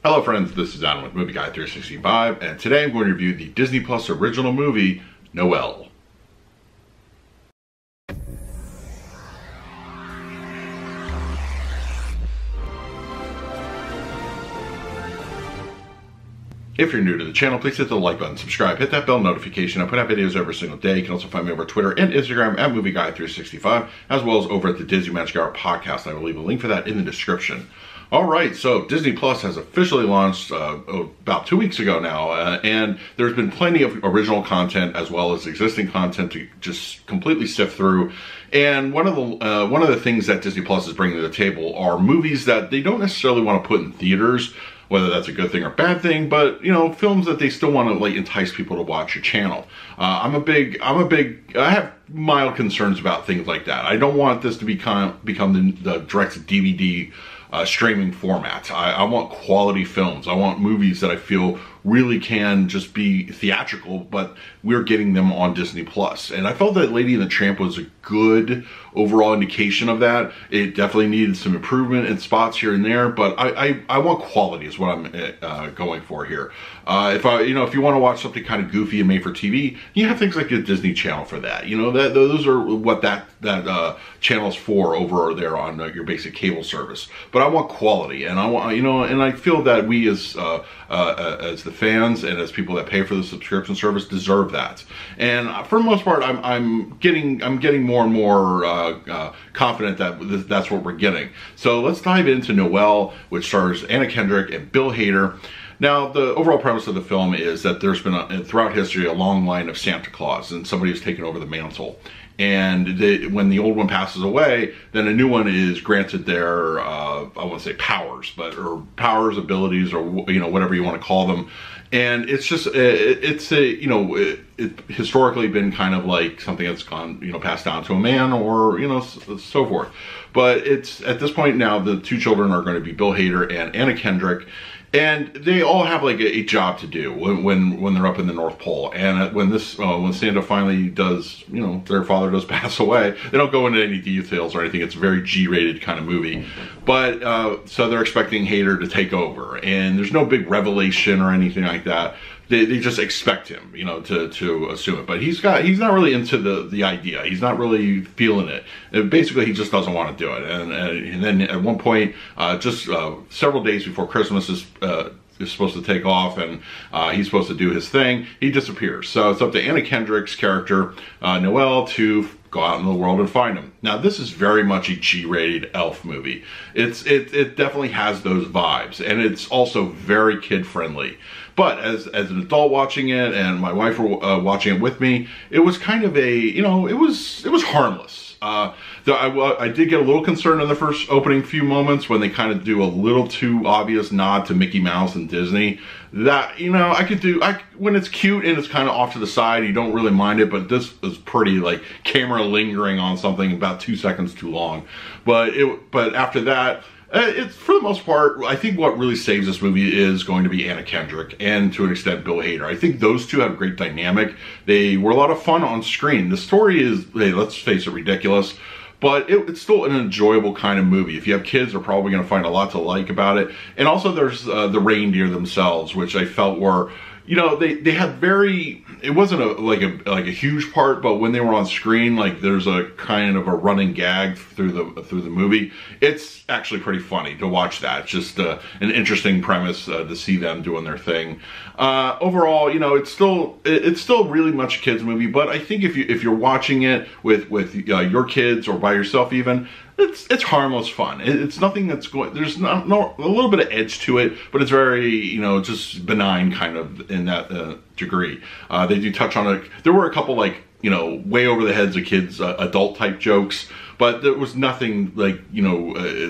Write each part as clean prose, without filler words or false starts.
Hello friends, this is Denon with Movie Guy 365, and today I'm going to review the Disney Plus original movie, Noelle. If you're new to the channel, please hit the like button, subscribe, hit that bell notification. I put out videos every single day. You can also find me over Twitter and Instagram at Movie Guy 365, as well as over at the Disney Magic Hour podcast. I will leave a link for that in the description. Alright, so Disney Plus has officially launched about 2 weeks ago now, and there's been plenty of original content as well as existing content to just completely sift through. And one of the things that Disney Plus is bringing to the table are movies that they don't necessarily want to put in theaters, whether that's a good thing or bad thing, but you know, films that they still want to like entice people to watch your channel. I have mild concerns about things like that. I don't want this to become the direct DVD streaming format. I want quality films. I want movies that I feel really can just be theatrical, but we're getting them on Disney Plus. And I felt that Lady and the Tramp was a good overall indication of that. It definitely needed some improvement in spots here and there, but I want quality is what I'm going for here. If you want to watch something kind of goofy and made for TV, you have things like the Disney Channel for that. You know, those are what that channel's for over there on your basic cable service. But I want quality, and I want, and I feel that we as the fans and as people that pay for the subscription service deserve that. And for the most part, I'm getting more and more confident that that's what we're getting. So let's dive into Noelle, which stars Anna Kendrick and Bill Hader. Now, the overall premise of the film is that there's been throughout history a long line of Santa Claus, and somebody has taken over the mantle. And when the old one passes away, then a new one is granted their, I won't say powers, or powers, abilities, or whatever you want to call them. And it's just, it's historically been kind of like something that's gone, passed down to a man, or so forth. But it's at this point now, the two children are going to be Bill Hader and Anna Kendrick. And they all have like a job to do when they're up in the North Pole. And when Santa finally does, their father does pass away, they don't go into any details or anything. It's a very G-rated kind of movie. But so they're expecting Hader to take over, and there's no big revelation or anything like that. They just expect him, to assume it. But he's not really into the idea. He's not really feeling it. Basically, he just doesn't want to do it. And then at one point, just several days before Christmas is supposed to take off, and he's supposed to do his thing, he disappears. So it's up to Anna Kendrick's character, Noelle, to go out in the world and find him. Now, this is very much a G-rated elf movie. It definitely has those vibes, and it's also very kid-friendly. But as an adult watching it, and my wife were watching it with me, it was kind of a, it was harmless. I did get a little concerned in the first opening few moments when they kind of do a little too obvious nod to Mickey Mouse and Disney. That, when it's cute and it's kind of off to the side, you don't really mind it, but this is pretty like camera lingering on something about 2 seconds too long. But after that, it's, for the most part, I think what really saves this movie is going to be Anna Kendrick and, to an extent, Bill Hader. I think those two have a great dynamic. They were a lot of fun on screen. The story is, hey, let's face it, ridiculous. But it's still an enjoyable kind of movie. If you have kids, they're probably going to find a lot to like about it. And also there's the reindeer themselves, which I felt were, they had very, it wasn't like a huge part, but when they were on screen, like there's a kind of a running gag through the movie. It's actually pretty funny to watch that. It's just an interesting premise to see them doing their thing. Overall, it's still really much a kids movie, but I think if you're watching it with your kids or by yourself even, it's harmless fun. It's nothing that's going, there's a little bit of edge to it, but it's very, just benign kind of in that degree. They do touch on it. There were a couple like, way over the heads of kids, adult type jokes, but there was nothing like,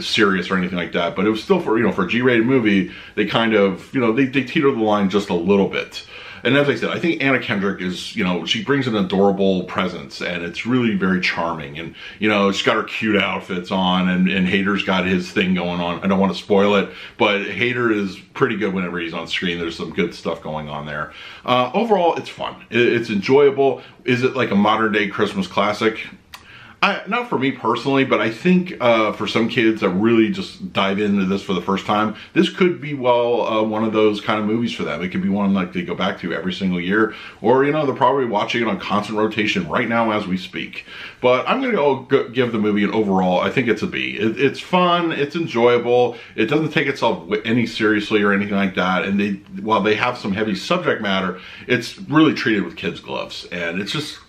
serious or anything like that. But it was still for a G-rated movie, they kind of, they teeter the line just a little bit. And as I said, I think Anna Kendrick is, she brings an adorable presence, and it's really very charming. And, she's got her cute outfits on, and Hader's got his thing going on. I don't want to spoil it, but Hader is pretty good whenever he's on screen. There's some good stuff going on there. Overall, it's fun. It's enjoyable. Is it like a modern day Christmas classic? Not for me personally, but I think for some kids that really just dive into this for the first time, this could be one of those kind of movies for them. It could be one like they go back to every single year, or you know, they're probably watching it on constant rotation right now as we speak. But I'm gonna go give the movie an overall, I think it's a B. It's fun, it's enjoyable, it doesn't take itself any seriously or anything like that, and while they have some heavy subject matter, it's really treated with kids' gloves, and it's just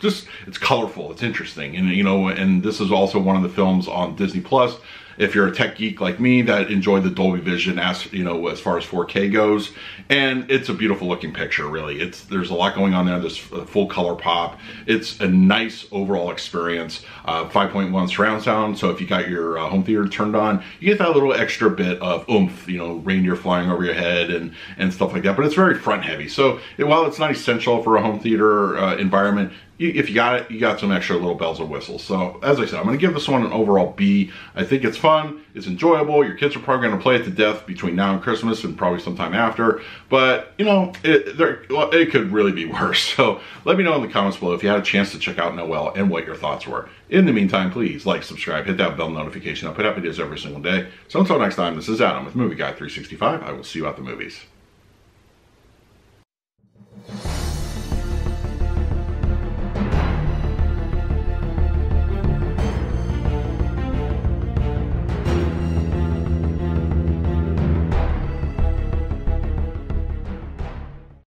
it's colorful, it's interesting, and you know, and this is also one of the films on Disney Plus. If you're a tech geek like me that enjoyed the Dolby Vision, as you know, as far as 4K goes, and it's a beautiful looking picture, really. There's a lot going on there. There's full color pop. It's a nice overall experience. 5.1 surround sound, so if you got your home theater turned on, you get that little extra bit of oomph, you know, reindeer flying over your head and stuff like that. But it's very front heavy. So while it's not essential for a home theater environment, if you got it, you got some extra little bells and whistles. So as I said, I'm going to give this one an overall B. I think it's fun, it's enjoyable. Your kids are probably going to play it to death between now and Christmas and probably sometime after. But you know, it could really be worse. So let me know in the comments below if you had a chance to check out Noelle and what your thoughts were. In the meantime, please like, subscribe, hit that bell notification. I put out videos every single day. So until next time, this is Adam with Movie Guy 365. I will see you at the movies.